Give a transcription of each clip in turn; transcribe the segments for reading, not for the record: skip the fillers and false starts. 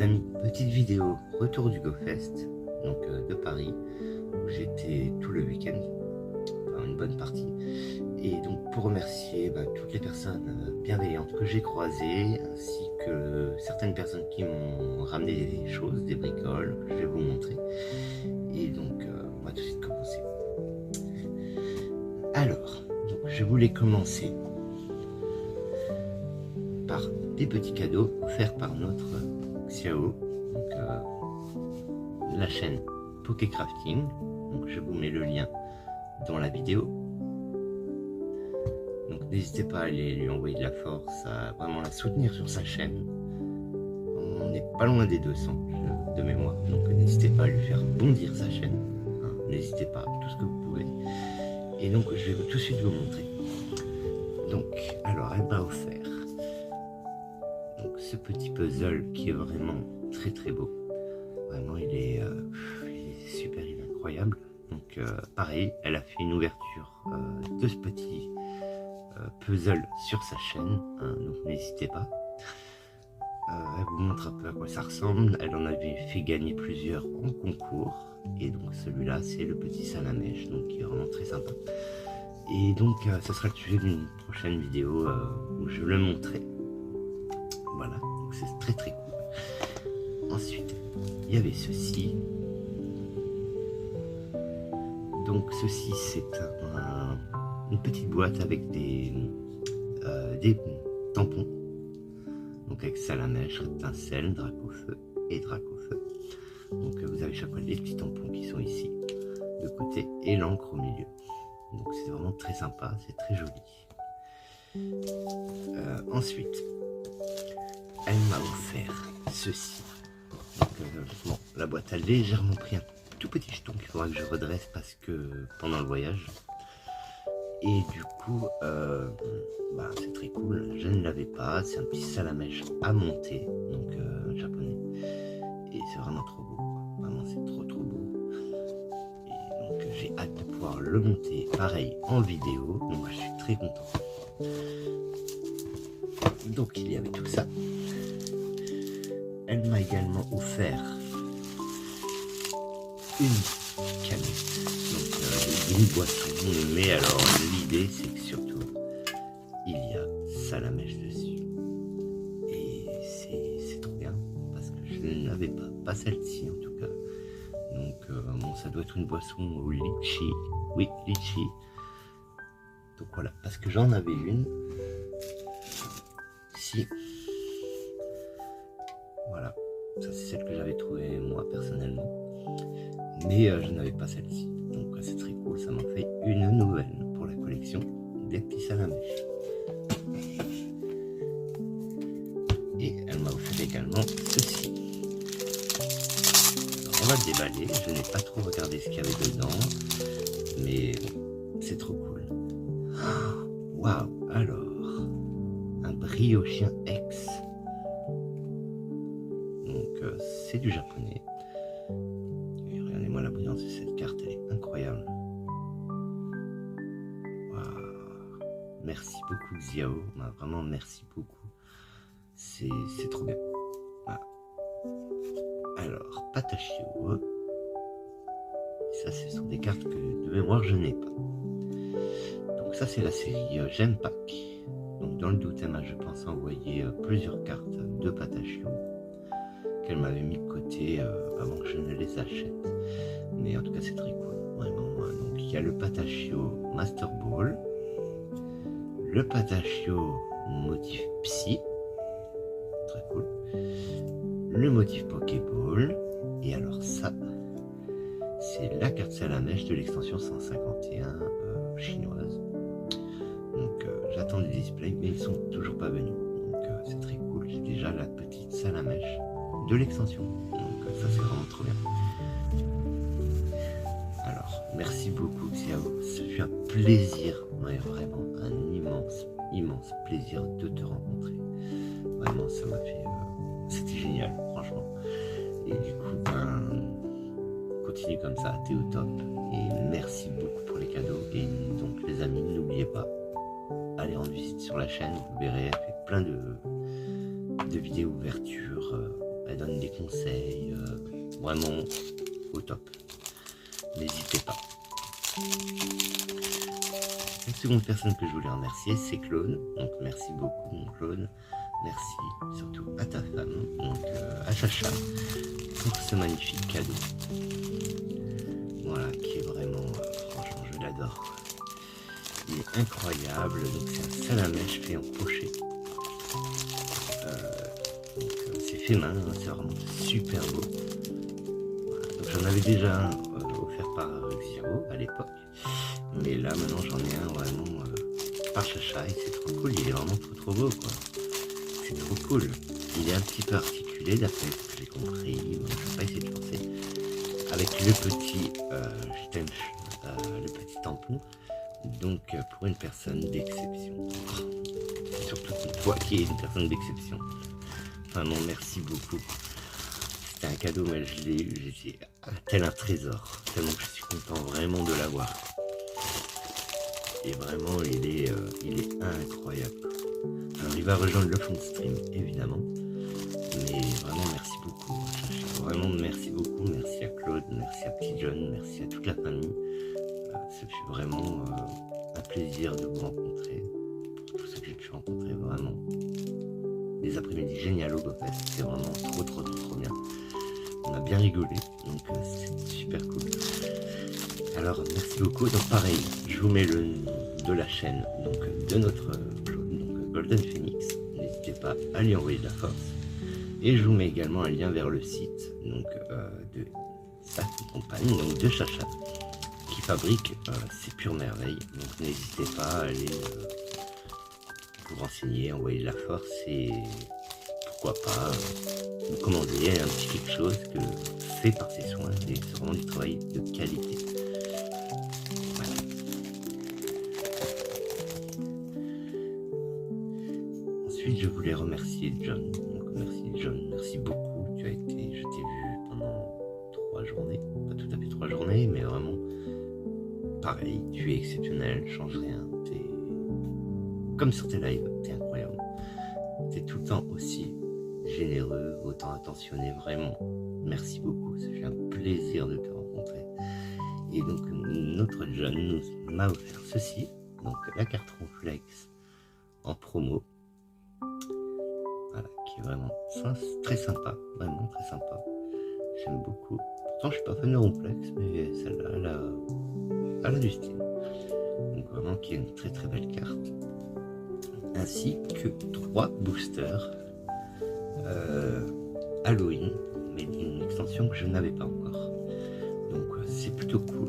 les amis, petite vidéo retour du GoFest, donc de Paris, où j'étais tout le week-end, enfin une bonne partie, et donc pour remercier toutes les personnes bienveillantes que j'ai croisées, ainsi que certaines personnes qui m'ont ramené des choses, des bricoles, que je vais vous montrer, et donc on va tout de suite commencer. Alors, donc, je voulais commencer par des petits cadeaux offerts par notre Xiao, donc la chaîne Pokécrafting. Donc je vous mets le lien dans la vidéo. Donc n'hésitez pas à aller lui envoyer de la force, à vraiment la soutenir sur sa chaîne. On n'est pas loin des 200 de mémoire, donc n'hésitez pas à lui faire bondir sa chaîne. Hein, n'hésitez pas, tout ce que vous pouvez. Et donc je vais tout de suite vous montrer. Donc alors elle m'a offert ce petit puzzle qui est vraiment très très beau. Vraiment il est super, il est incroyable. Donc pareil, elle a fait une ouverture de ce petit puzzle sur sa chaîne, hein, donc n'hésitez pas. Elle vous montre un peu à quoi ça ressemble. Elle en avait fait gagner plusieurs en concours. Et donc celui-là c'est le petit salamèche, donc qui est vraiment très sympa. Et donc ça sera le sujet d'une prochaine vidéo où je le montrerai. Voilà, donc c'est très très cool. Ensuite, il y avait ceci. Donc ceci c'est une petite boîte avec des tampons. Donc avec salamèche, étincelle, dracofeu et dracofeu. Donc vous avez chaque fois les petits tampons qui sont ici de côté et l'encre au milieu. Donc c'est vraiment très sympa, c'est très joli. Ensuite, elle m'a offert ceci. Donc, bon, la boîte a légèrement pris un tout petit jeton qu'il faudra que je redresse parce que pendant le voyage. Et du coup, c'est très cool. Je ne l'avais pas. C'est un petit salamèche à monter, donc japonais. Et c'est vraiment trop beau. Vraiment, c'est trop trop beau. Et donc, j'ai hâte de pouvoir le monter, pareil, en vidéo. Donc, je suis très content. Donc, il y avait tout ça. Elle m'a également offert une canette, donc une boisson, mais alors l'idée c'est que surtout il y a salamèche dessus et c'est trop bien parce que je ne l'avais pas celle-ci en tout cas. Donc bon, ça doit être une boisson au litchi, oui litchi. Donc voilà, parce que j'en avais une ici. Voilà, ça c'est celle que j'avais trouvée moi personnellement. Mais je n'avais pas celle-ci, donc c'est très cool, ça m'en fait une nouvelle pour la collection des petits salamèches. Et elle m'a offert également ceci. Alors, on va le déballer, je n'ai pas trop regardé ce qu'il y avait dedans, mais c'est trop cool. Waouh, alors, un briochien X. Donc c'est du japonais. Regardez-moi la brillance de cette carte, elle est incroyable. Waouh. Merci beaucoup Xiao, vraiment merci beaucoup. C'est trop bien. Voilà. Alors, Patachio. Ça, ce sont des cartes que de mémoire je n'ai pas. Donc ça, c'est la série J'aime Pack. Donc dans le doute, elle m'a, je pense, envoyé plusieurs cartes de Patachio qu'elle m'avait mis de côté avant que je ne les achète. Mais en tout cas, c'est très cool, vraiment. Donc il y a le Patachio Master Ball, le Patachio motif Psy, très cool, le motif Pokéball, et alors ça, c'est la carte salamèche de l'extension 151 chinoise. Donc j'attends les displays, mais ils sont toujours pas venus. Donc c'est très cool, j'ai déjà la petite salamèche de l'extension. Donc ça c'est vraiment trop bien. Alors merci beaucoup Xiao, ça fut un plaisir, ouais, vraiment un immense plaisir de te rencontrer. Vraiment ça m'a fait, c'était génial franchement. Et du coup continue comme ça, t'es au top. Et merci beaucoup pour les cadeaux. Et donc les amis, n'oubliez pas, allez rendre visite sur la chaîne, vous verrez, elle fait plein de vidéos ouverture elle donne des conseils, vraiment au top. N'hésitez pas. La seconde personne que je voulais remercier, c'est Claude. Donc merci beaucoup mon Claude. Merci surtout à ta femme, donc à Chacha, pour ce magnifique cadeau. Voilà, qui est vraiment, franchement, je l'adore. Il est incroyable. Donc c'est un salamèche fait en crochet. C'est fait main, c'est vraiment super beau. Voilà, donc j'en avais déjà un offert par Xiro à l'époque. Mais là maintenant j'en ai un vraiment par Chacha et c'est trop cool, il est vraiment trop beau quoi. C'est trop cool. Il est un petit peu articulé d'après ce que j'ai compris, donc je vais pas essayer de forcer. Avec le petit le petit tampon. Donc pour une personne d'exception. Surtout toi qui es une personne d'exception. Vraiment merci beaucoup. C'était un cadeau mais je l'ai eu, j'étais tel un trésor. Tellement que je suis content vraiment de l'avoir. Et vraiment, il est incroyable. Alors, il va rejoindre le fond de stream, évidemment. Mais vraiment, merci beaucoup. Vraiment, merci beaucoup. Merci à Claude, merci à Petit John, merci à toute la famille. Ça fait vraiment un plaisir de vous rencontrer. Pour tous ceux que j'ai pu rencontrer, vraiment. Des après-midi géniaux, en fait. C'était vraiment trop bien. On a bien rigolé, donc c'est super cool. Alors merci beaucoup, donc pareil, je vous mets le nom de la chaîne donc, de notre Claude, donc Golden Phoenix, n'hésitez pas à lui envoyer de la force. Et je vous mets également un lien vers le site donc, de sa compagne, donc de Chacha, qui fabrique ces pures merveilles. Donc n'hésitez pas à aller vous renseigner, envoyer de la force et pourquoi pas vous commander un petit quelque chose que fait par ses soins et c'est vraiment du travail de qualité. Voilà. Ensuite, je voulais remercier John. Donc, merci John, merci beaucoup. Je t'ai vu pendant 3 journées, pas tout à fait 3 journées, mais vraiment pareil, tu es exceptionnel, change rien. T'es comme sur tes lives, t'es incroyable. T'es tout le temps aussi généreux, autant attentionné, vraiment. Merci beaucoup, ça fait un plaisir de te rencontrer. Et donc notre John m'a offert ceci, donc la carte Ronflex en promo. Voilà, qui est vraiment très sympa, vraiment très sympa. J'aime beaucoup. Pourtant je suis pas fan de Ronflex, mais celle-là, elle a du style. Donc vraiment qui est une très belle carte. Ainsi que 3 boosters Halloween, mais d'une extension que je n'avais pas encore. Donc c'est plutôt cool.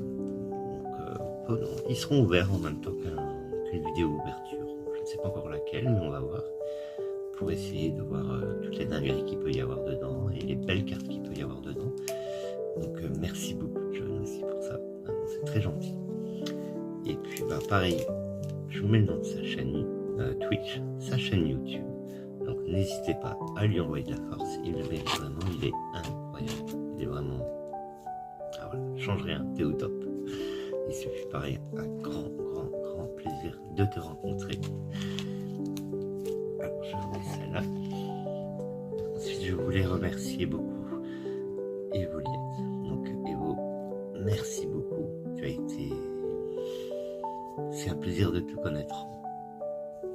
Donc, ils seront ouverts en même temps qu'une vidéo ouverture. Je ne sais pas encore laquelle, mais on va voir. Pour essayer de voir toutes les dingueries qu'il peut y avoir dedans et les belles cartes qu'il peut y avoir dedans. Donc merci beaucoup John aussi pour ça. C'est très gentil. Et puis bah pareil, je vous mets le nom de sa chaîne Twitch, sa chaîne YouTube. Donc n'hésitez pas à lui envoyer de la force. Il est vraiment, il est incroyable. Il est vraiment, ah voilà, change rien, t'es au top. Il se fait pareil, un grand plaisir de te rencontrer. Alors je vous mets celle-là. Ensuite je voulais remercier beaucoup Evoliette. Donc Evo, merci beaucoup. Tu as été, c'est un plaisir de te connaître.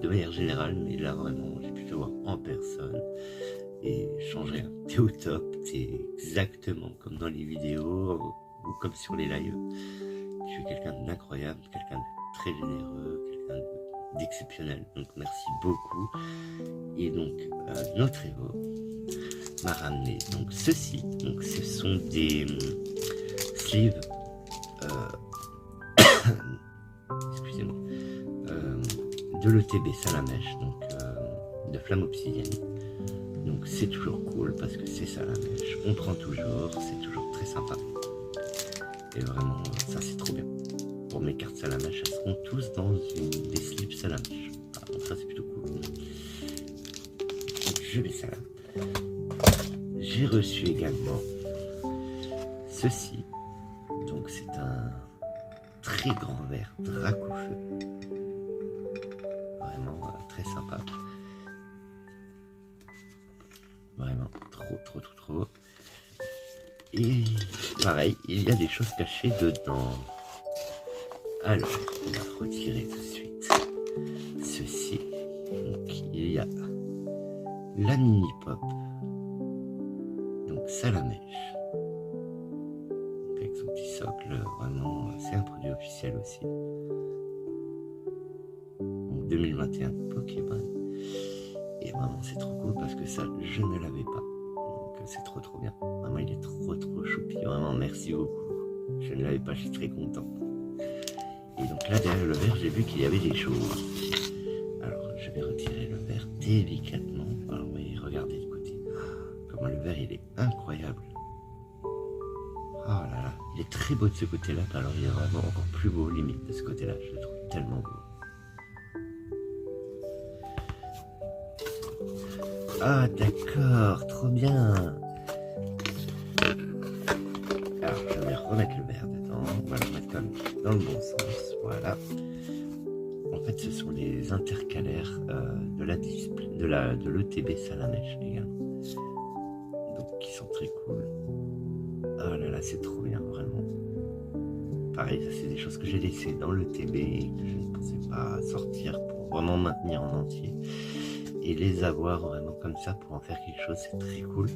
De manière générale, mais là vraiment j'ai pu te voir en personne et change rien, t'es au top, t'es exactement comme dans les vidéos ou comme sur les lives. Tu es quelqu'un d'incroyable, quelqu'un de très généreux, quelqu'un d'exceptionnel, donc merci beaucoup. Et donc notre Evo m'a ramené donc ceci, donc ce sont des sleeves excusez-moi, de l'ETB Salamèche, donc de flamme obsidienne. Donc c'est toujours cool parce que c'est Salamèche, on prend toujours, c'est toujours très sympa. Et vraiment, ça c'est trop bien. Pour mes cartes Salamèche, elles seront tous dans des slips Salamèche. Voilà, donc ça c'est plutôt cool. Donc je mets ça là. J'ai reçu également ceci. Donc c'est un très grand verre Dracofeu. Vraiment très sympa. Vraiment trop. Et pareil, il y a des choses cachées dedans. Alors, on va retirer tout de suite ceci. Donc, il y a la mini pop. Donc, ça la mèche. Donc, avec son petit socle, vraiment, c'est un produit officiel aussi. Donc, 2021 Pokémon. Et vraiment, c'est trop cool parce que ça, je ne l'avais pas. Donc, c'est trop bien. Vraiment, il est trop choupi. Vraiment, merci beaucoup. Je ne l'avais pas, je suis très content. Et donc là, derrière le verre, j'ai vu qu'il y avait des choses. Alors, je vais retirer le verre délicatement. Alors, oui, regardez de côté. Comment le verre, il est incroyable. Oh là là, il est très beau de ce côté-là. Alors, il est vraiment encore plus beau, limite, de ce côté-là. Je le trouve tellement beau. Ah, d'accord, trop bien. Alors, je vais remettre le verre dedans. On va le mettre comme dans le bon sens. Voilà. En fait, ce sont les intercalaires de l'ETB Salamèche également. Donc, qui sont très cool. Oh là là, c'est trop bien, vraiment. Pareil, ça, c'est des choses que j'ai laissées dans l'ETB et que je ne pensais pas sortir pour vraiment maintenir en entier. Et les avoir vraiment comme ça pour en faire quelque chose, c'est très cool.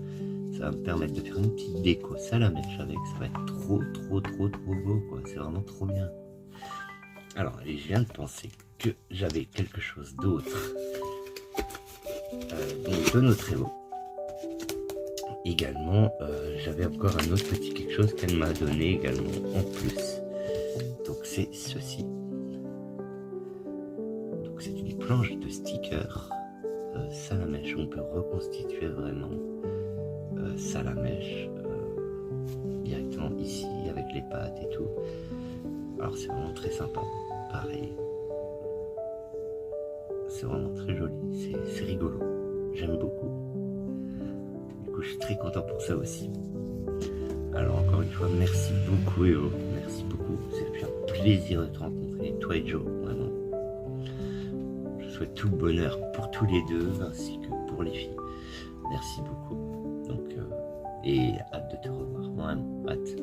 Ça va me permettre de faire une petite déco Salamèche avec. Ça va être trop beau, quoi. C'est vraiment trop bien. Alors, et je viens de penser que j'avais quelque chose d'autre. Donc, de notre Evo. Également, j'avais encore un autre petit quelque chose qu'elle m'a donné également en plus. Donc, c'est ceci. Donc, c'est une planche de stickers Salamèche. On peut reconstituer vraiment Salamèche directement ici avec les pattes et tout. Alors, c'est vraiment très sympa. Pareil. C'est vraiment très joli. C'est rigolo. J'aime beaucoup. Du coup, je suis très content pour ça aussi. Alors, encore une fois, merci beaucoup, Evo. Merci beaucoup. C'est depuis un plaisir de te rencontrer, toi et Joe, vraiment. Je souhaite tout le bonheur pour tous les deux, ainsi que pour les filles. Merci beaucoup. Donc, et hâte de te revoir. Vraiment, hâte.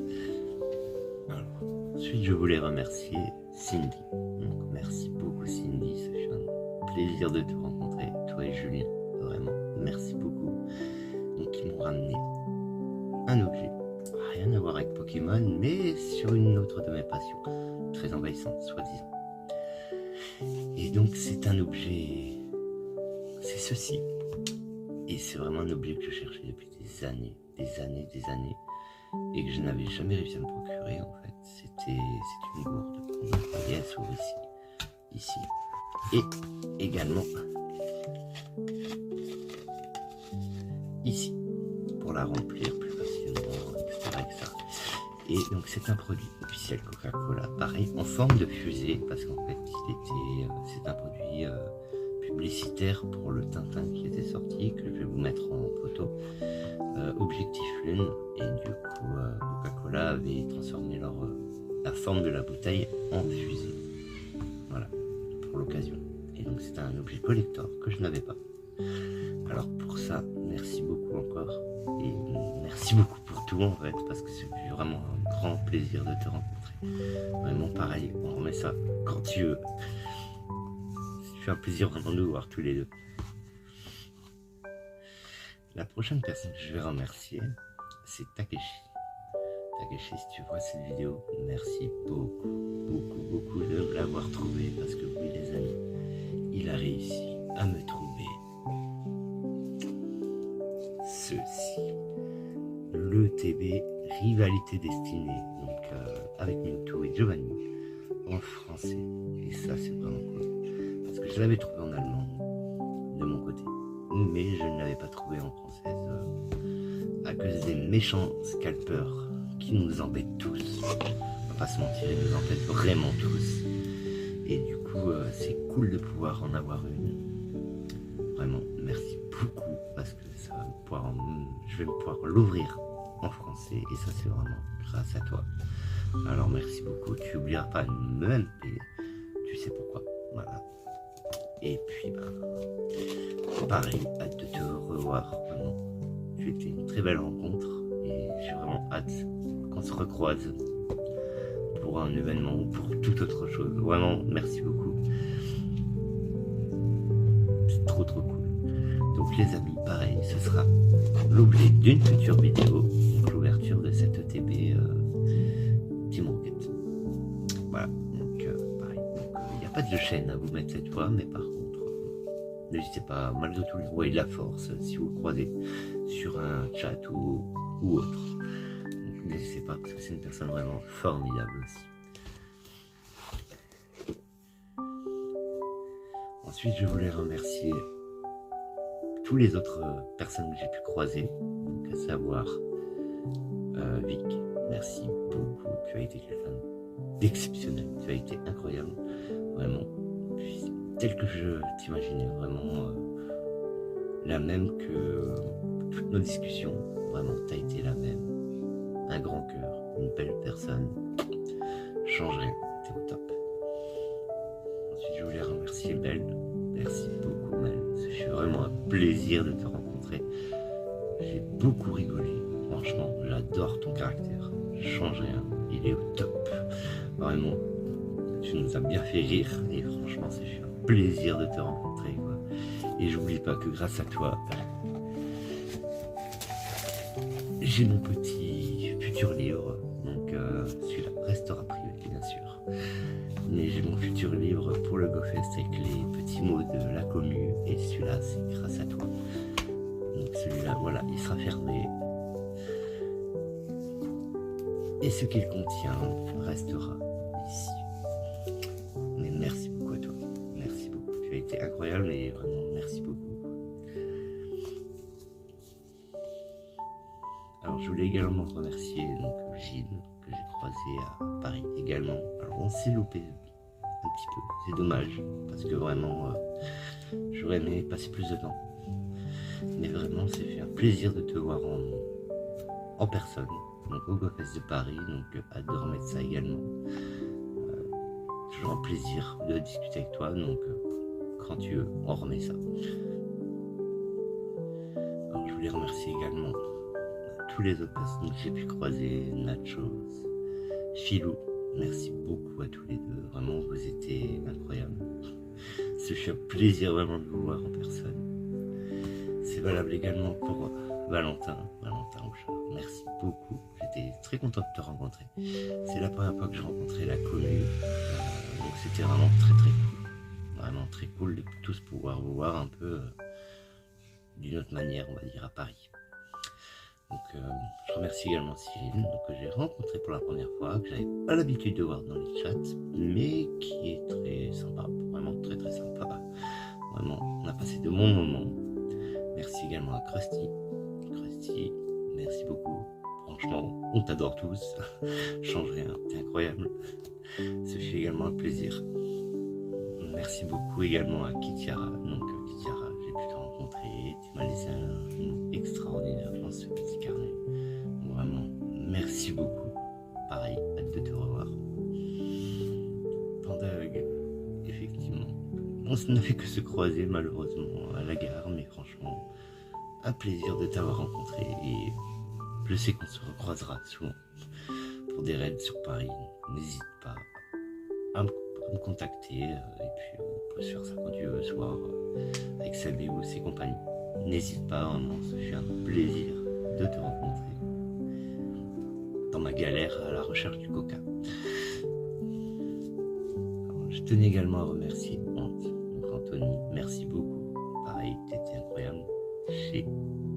Alors, ensuite, je voulais remercier Cindy. Donc, merci beaucoup, Cindy. Ça fait un plaisir de te rencontrer, toi et Julien. Vraiment, merci beaucoup. Donc, ils m'ont ramené un objet. Rien à voir avec Pokémon, mais sur une autre de mes passions. Très envahissante, soi-disant. Et donc, c'est un objet. C'est ceci. Et c'est vraiment un objet que je cherchais depuis des années. Et que je n'avais jamais réussi à me procurer, en fait. C'est une gourde. Et elle s'ouvre ici. Et également ici, pour la remplir plus facilement, etc. Et donc c'est un produit officiel Coca-Cola, pareil, en forme de fusée, parce qu'en fait c'est un produit publicitaire pour le Tintin qui était sorti, que je vais vous mettre en photo. Objectif Lune, et du coup Coca-Cola avait transformé la forme de la bouteille en fusée. Voilà, pour l'occasion. Et donc c'était un objet collector que je n'avais pas. Alors pour ça, merci beaucoup encore. Et merci beaucoup pour tout en fait, parce que c'est vraiment un grand plaisir de te rencontrer. Vraiment pareil, on remet ça quand tu veux. C'est un plaisir vraiment de nous voir tous les deux. La prochaine personne que je vais remercier, c'est Takeshi. Takeshi, si tu vois cette vidéo, merci beaucoup de l'avoir trouvé, parce que oui les amis, il a réussi à me trouver ceci. L'ETB Rivalité Destinée, donc avec Mewtwo et Giovanni en français. Et ça c'est vraiment cool, parce que je l'avais trouvé en allemand de mon côté, mais je ne l'avais pas trouvé en française à cause des méchants scalpers qui nous embêtent tous. On va pas se mentir, ils nous embêtent vraiment tous. Et du coup, c'est cool de pouvoir en avoir une. Vraiment, merci beaucoup, parce que ça va pouvoir je vais pouvoir l'ouvrir en français, et ça c'est vraiment grâce à toi. Alors merci beaucoup, tu n'oublieras pas de me payer, tu sais pourquoi. Voilà. Et puis pareil, hâte de te revoir, vraiment. Tu été une très belle rencontre et j'ai vraiment hâte qu'on se recroise pour un événement ou pour toute autre chose. Vraiment, merci beaucoup. C'est trop cool. Donc les amis, pareil, ce sera l'objet d'une future vidéo, donc l'ouverture de cette ETB Team Rocket. Voilà, donc pareil. Il n'y a pas de chaîne à vous mettre cette fois, mais par contre, n'hésitez pas, malgré tout, les rois de la force, si vous croisez sur un chat ou autre. N'hésitez pas, parce que c'est une personne vraiment formidable aussi. Ensuite, je voulais remercier tous les autres personnes que j'ai pu croiser, donc à savoir Vic, merci beaucoup, tu as été quelqu'un d'exceptionnel, tu as été incroyable, vraiment, tel que je t'imaginais, vraiment la même que toutes nos discussions, vraiment, tu as été la même, un grand cœur, une belle personne, change rien, t'es au top. Ensuite, je voulais remercier Belle. Merci beaucoup, Mel. C'est vraiment un plaisir de te rencontrer. J'ai beaucoup rigolé. Franchement, j'adore ton caractère. Change rien. Il est au top. Vraiment, tu nous as bien fait rire. Et franchement, c'est un plaisir de te rencontrer, quoi. Et j'oublie pas que grâce à toi, j'ai mon petit futur livre. Donc, celui-là restera privé, bien sûr. Mais j'ai mon futur livre pour le GoFest avec les petits mots de la commu et celui-là c'est grâce à toi. Donc celui-là voilà, il sera fermé et ce qu'il contient restera ici. Mais merci beaucoup à toi, merci beaucoup, tu as été incroyable et vraiment merci beaucoup. Alors je voulais également remercier donc Gilles que j'ai croisé à Paris également. Alors on s'est loupé un petit peu, c'est dommage parce que vraiment j'aurais aimé passer plus de temps, mais vraiment c'est fait un plaisir de te voir en personne, donc au GoFest de Paris, donc hâte de remettre ça également. Toujours un plaisir de discuter avec toi, donc quand tu veux on remet ça. Alors je voulais remercier également tous les autres personnes que j'ai pu croiser, Nachos, Philou, merci beaucoup à tous les deux, vraiment vous étiez incroyables. Ce fut un plaisir vraiment de vous voir en personne. C'est valable également pour Valentin Houchard, merci beaucoup, j'étais très content de te rencontrer. C'est la première fois que je rencontrais la commu, donc c'était vraiment très cool, vraiment très cool de tous pouvoir vous voir un peu d'une autre manière, on va dire, à Paris. Donc je remercie également Cyril, donc, que j'ai rencontré pour la première fois, que j'avais pas l'habitude de voir dans les chats, mais qui est très sympa, vraiment très sympa. Vraiment, on a passé de bons moments. Merci également à Krusty, merci beaucoup. Franchement, on t'adore tous. Change rien, t'es incroyable. Ce fut également un plaisir. Merci beaucoup également à Kitiara. Donc Kitiara, j'ai pu te rencontrer, tu m'as laissé un mot extraordinaire dans ce petit carnet. Vraiment, merci beaucoup. Pareil, hâte de te revoir. Pandag, effectivement, on n'a fait que se croiser malheureusement à la gare, mais franchement, un plaisir de t'avoir rencontré et je sais qu'on se recroisera souvent pour des raids sur Paris. N'hésite pas à me contacter et puis on peut se faire ça quand tu veux, soir avec Sabé ou ses compagnies. N'hésite pas, vraiment, ça fait un plaisir de te rencontrer dans ma galère à la recherche du coca. Alors, je tenais également à remercier Anthony, merci beaucoup. Pareil, t'étais incroyable. J'ai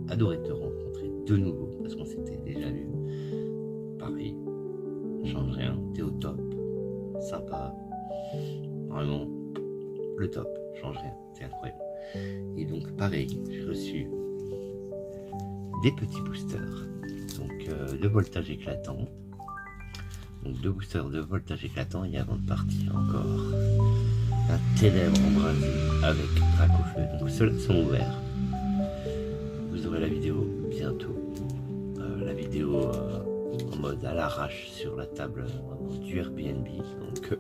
adoré te rencontrer de nouveau parce qu'on s'était déjà vu. Pareil, change rien, t'es au top, sympa, vraiment le top, change rien, t'es incroyable. Et donc pareil, j'ai reçu des petits boosters, donc de voltage éclatant. Donc 2 boosters de voltage éclatant et avant de partir encore un ténèbre embrasé avec Dracofeu. Donc ceux-là sont ouverts. Vous aurez la vidéo bientôt. La vidéo en mode à l'arrache sur la table du Airbnb. Donc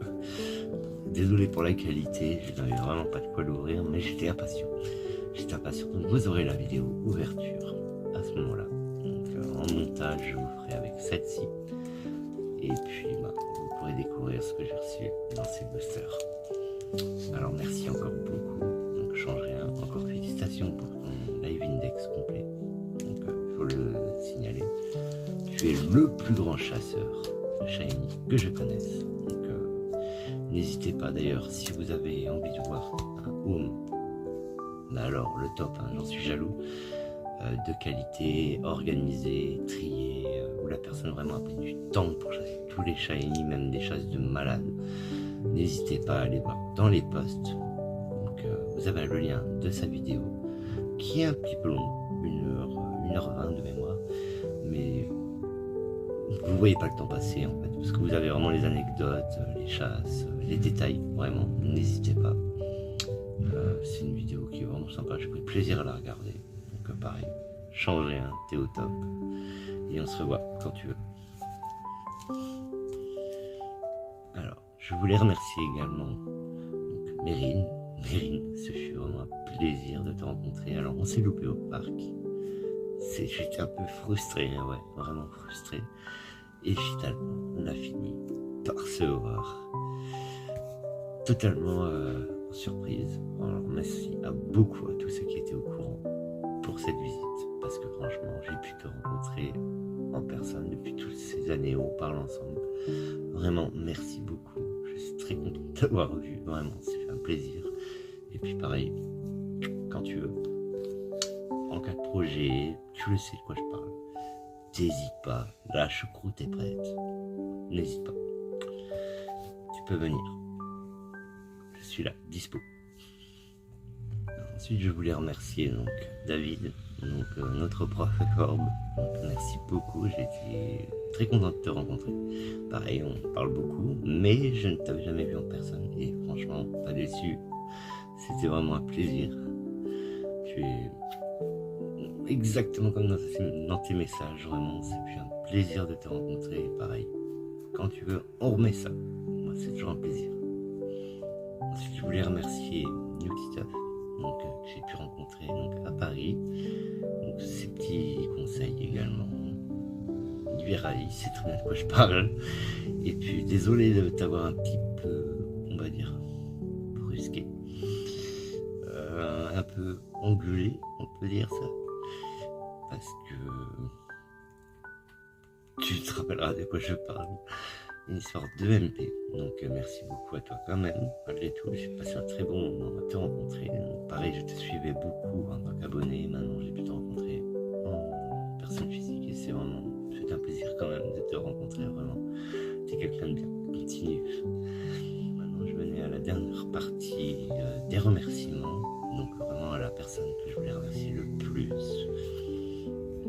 désolé pour la qualité, je n'avais vraiment pas de quoi l'ouvrir, mais j'étais impatient. Donc vous aurez la vidéo ouverture à ce ce moment-là. Donc en montage, je vous ferai avec celle-ci. Et puis vous pourrez découvrir ce que j'ai reçu dans ces boosters. Alors merci encore beaucoup. Donc change rien. Encore félicitations pour ton live index complet. Donc il faut le signaler. Tu es le plus grand chasseur de shiny que je connaisse. Donc n'hésitez pas d'ailleurs si vous avez envie de voir un home. Alors le top, hein, j'en suis jaloux. De qualité, organisé, trié, où la personne vraiment a pris du temps pour chasser tous les shiny, même des chasses de malades. N'hésitez pas à aller voir dans les posts. Donc vous avez le lien de sa vidéo qui est un petit peu long, 1h20 de mémoire, mais vous voyez pas le temps passer en fait, parce que vous avez vraiment les anecdotes, les chasses, les détails, vraiment, n'hésitez pas. C'est une vidéo qui est vraiment sympa, j'ai pris plaisir à la regarder. Donc pareil, change rien, t'es au top. Et on se revoit quand tu veux. Alors, je voulais remercier également donc, Mérine. Mérine, ce fut vraiment un plaisir de te rencontrer. Alors, on s'est loupé au parc. J'étais un peu frustré, ouais, vraiment frustré. Et finalement, on a fini par se voir. Totalement en surprise. Alors, merci à beaucoup à tous ceux qui étaient au courant pour cette visite. Parce que franchement, j'ai pu te rencontrer en personne depuis toutes ces années où on parle ensemble. Vraiment, merci beaucoup. Je suis très content de t'avoir vu. Vraiment, ça fait un plaisir. Et puis pareil, quand tu veux, en cas de projet, tu le sais de quoi je parle. N'hésite pas, la choucroute est prête. N'hésite pas. Tu peux venir. Je suis là, dispo. Ensuite, je voulais remercier donc David, donc notre prof à Corbe. Donc, merci beaucoup, j'ai été très content de te rencontrer. Pareil, on parle beaucoup, mais je ne t'avais jamais vu en personne et franchement, pas déçu. C'était vraiment un plaisir. Tu es exactement comme dans tes messages, vraiment, c'est un plaisir de te rencontrer. Pareil, quand tu veux, on remet ça. Moi, c'est toujours un plaisir. Ensuite, je voulais remercier Newtituff, donc que j'ai pu rencontrer donc à Paris. Donc ces petits conseils également. Il verra, il sait très bien de quoi je parle. Et puis désolé de t'avoir un petit peu, on va dire, brusqué, un peu engueulé, on peut dire ça, parce que tu te rappelleras de quoi je parle. Une histoire de MP, donc merci beaucoup à toi quand même, malgré tout, j'ai passé un très bon moment à te rencontrer. Donc, pareil, je te suivais beaucoup en tant qu'abonné, maintenant j'ai pu te rencontrer en personne physique et c'est un plaisir quand même de te rencontrer, vraiment, t'es quelqu'un de bien, continue. Maintenant je venais à la dernière partie des remerciements, donc vraiment à la personne que je voulais remercier le plus,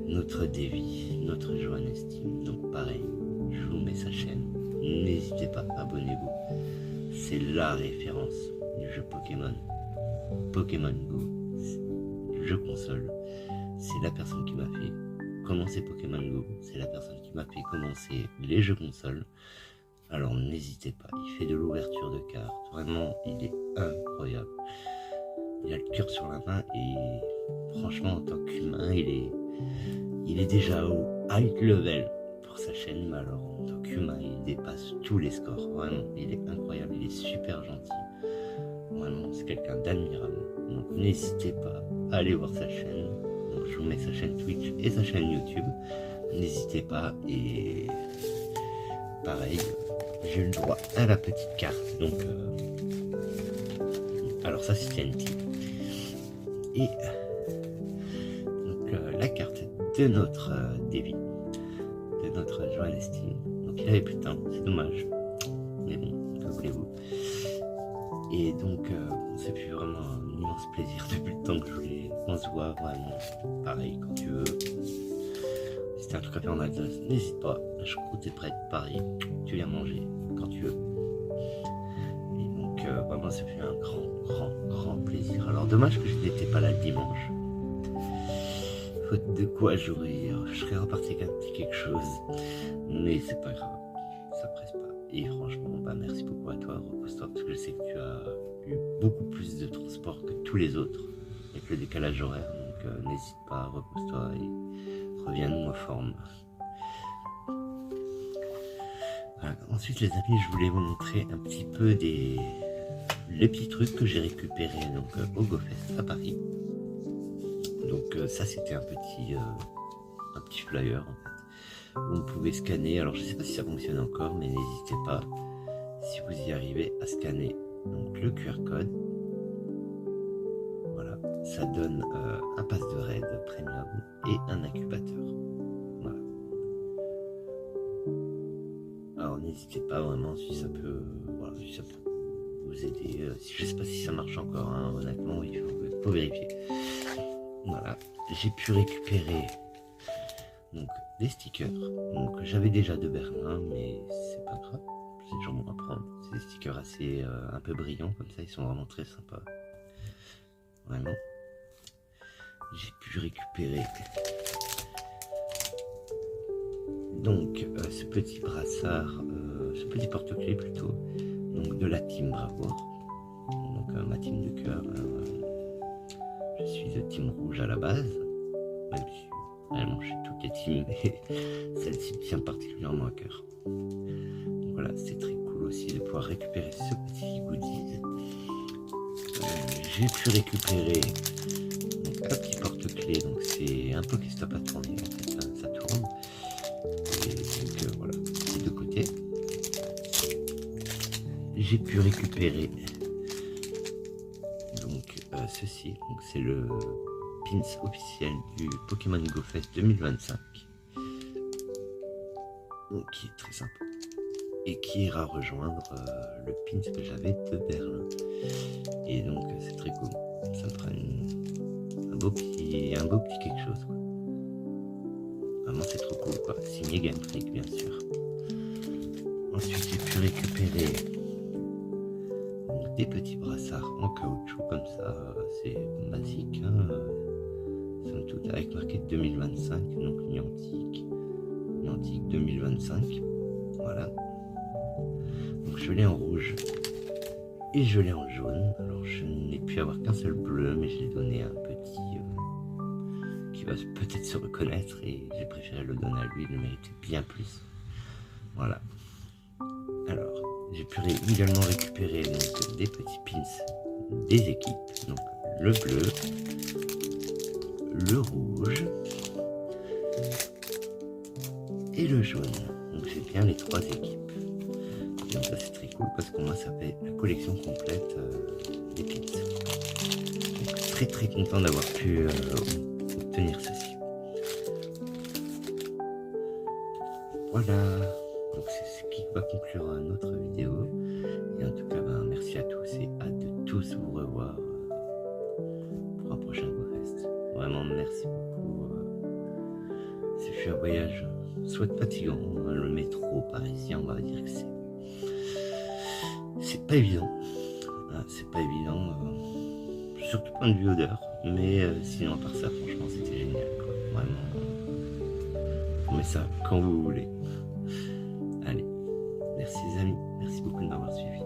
notre Davy, notre Johan Estime, donc pareil, je vous mets sa chaîne. N'hésitez pas, abonnez-vous. C'est la référence du jeu Pokémon. Pokémon Go, jeu console. C'est la personne qui m'a fait commencer Pokémon Go. C'est la personne qui m'a fait commencer les jeux console. Alors n'hésitez pas, il fait de l'ouverture de cartes. Vraiment, il est incroyable. Il a le cœur sur la main et franchement, en tant qu'humain, il est déjà au high level pour sa chaîne, mais alors en tant qu'humain, il dépasse tous les scores. Vraiment, il est incroyable, il est super gentil. Vraiment, c'est quelqu'un d'admirable. Donc n'hésitez pas à aller voir sa chaîne. Donc, je vous mets sa chaîne Twitch et sa chaîne YouTube. N'hésitez pas et pareil, j'ai eu le droit à la petite carte. Donc, alors ça c'est TNT. Et donc la carte de notre Davy, de notre Johan Estime. Donc il avait plus de temps, c'est dommage. Mais bon, que voulez-vous. Et donc ça fait vraiment un immense plaisir depuis le temps que je voulais qu'on se voit, vraiment. Pareil, quand tu veux. Si t'as un truc à faire en Alsace, n'hésite pas. La choucroute est prête, pareil. Tu viens manger quand tu veux. Et donc vraiment ça fait un grand plaisir. Alors dommage que je n'étais pas là le dimanche. Faute de quoi je serais reparti avec un petit quelque chose. Mais c'est pas grave, ça presse pas. Et franchement, merci beaucoup à toi, repose-toi, parce que je sais que tu as eu beaucoup plus de transport que tous les autres, avec le décalage horaire, donc n'hésite pas, repose-toi et reviennent en forme. Voilà. Ensuite les amis, je voulais vous montrer un petit peu les petits trucs que j'ai récupérés donc au GoFest à Paris. Donc ça c'était un petit flyer en fait, où on pouvait scanner. Alors je sais pas si ça fonctionne encore, mais n'hésitez pas, si vous y arrivez, à scanner donc le QR code. Voilà, ça donne un pass de raid premium et un incubateur. Voilà. Alors n'hésitez pas vraiment, si ça peut, voilà, si ça peut vous aider. Je sais pas si ça marche encore, hein, honnêtement, il faut vérifier. Voilà, j'ai pu récupérer donc des stickers. Donc j'avais déjà de Berlin, mais c'est pas grave, c'est toujours bon à prendre. C'est des stickers assez un peu brillants comme ça, ils sont vraiment très sympas. Vraiment. J'ai pu récupérer donc ce petit brassard, ce petit porte-clés plutôt, donc de la team Bravoure, donc ma team de cœur. Je suis de team rouge à la base, même si réellement je suis toutes les teams, mais celle-ci tient particulièrement à cœur. Donc voilà, c'est très cool aussi de pouvoir récupérer ce petit goodies. J'ai pu récupérer donc, un petit porte-clés, donc c'est un Pokéstop à tourner, en fait, ça tourne. Et donc voilà, des deux côtés. J'ai pu récupérer donc ceci, donc c'est le pins officiel du Pokémon Go Fest 2025, donc qui est très sympa et qui ira rejoindre le pins que j'avais de Berlin. Et donc c'est très cool, ça me fera un beau petit quelque chose quoi. Vraiment c'est trop cool quoi, signé Game Freak bien sûr. Ensuite j'ai pu récupérer donc, des petits brassards en caoutchouc comme ça, c'est basique hein, somme toute, avec marqué 2025, donc Niantic 2025, voilà. Donc je l'ai en rouge et je l'ai en jaune. Alors je n'ai pu avoir qu'un seul bleu, mais je l'ai donné à un petit qui va peut-être se reconnaître et j'ai préféré le donner à lui, il le méritait bien plus. Voilà. Alors j'ai pu également récupérer donc, des petits pins des équipes, donc le bleu, le rouge et le jaune. Donc j'ai bien les trois équipes. Donc ça c'est très cool parce que moi ça fait la collection complète des pins. Donc très très content d'avoir pu obtenir ceci. Voilà, donc c'est ce qui va conclure notre vidéo. Et en tout cas merci à tous et hâte de tous vous revoir pour un prochain GoFest. Vraiment merci beaucoup. Ce fut un voyage soit fatigant, le métro parisien on va dire que c'est pas évident, c'est pas évident, surtout point de vue odeur, mais sinon à part ça franchement c'était génial quoi. Vraiment vous mettez ça quand vous voulez. Allez, merci les amis, merci beaucoup de m'avoir suivi.